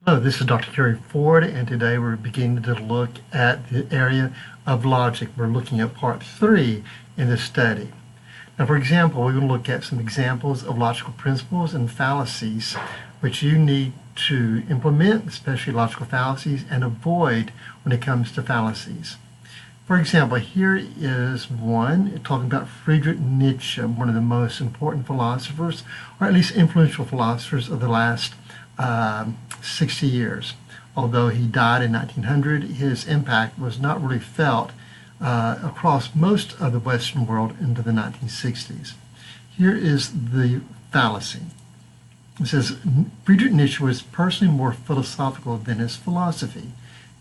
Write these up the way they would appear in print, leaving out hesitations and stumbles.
Hello, this is Dr. Kerry Ford, and today we're beginning to look at the area of logic. We're looking at part 3 in this study. Now, for example, we're going to look at some examples of logical principles and fallacies which you need to implement, especially logical fallacies, and avoid when it comes to fallacies. For example, here is one talking about Friedrich Nietzsche, one of the most important philosophers, or at least influential philosophers of the last 60 years. Although he died in 1900, his impact was not really felt across most of the Western world into the 1960s. Here is the fallacy. It says, Friedrich Nietzsche was personally more philosophical than his philosophy.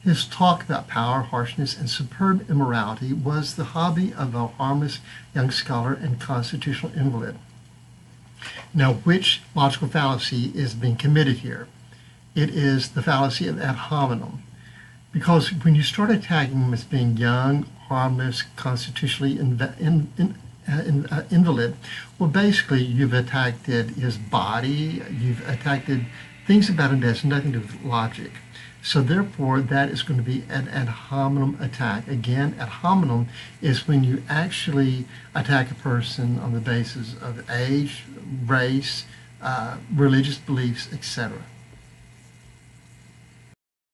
His talk about power, harshness, and superb immorality was the hobby of a harmless young scholar and constitutional invalid. Now, which logical fallacy is being committed here? It is the fallacy of ad hominem. Because when you start attacking him as being young, harmless, constitutionally invalid, well, basically, you've attacked his body, you've attacked things about him that has nothing to do with logic. So therefore, that is going to be an ad hominem attack. Again, ad hominem is when you actually attack a person on the basis of age, race, religious beliefs, etc.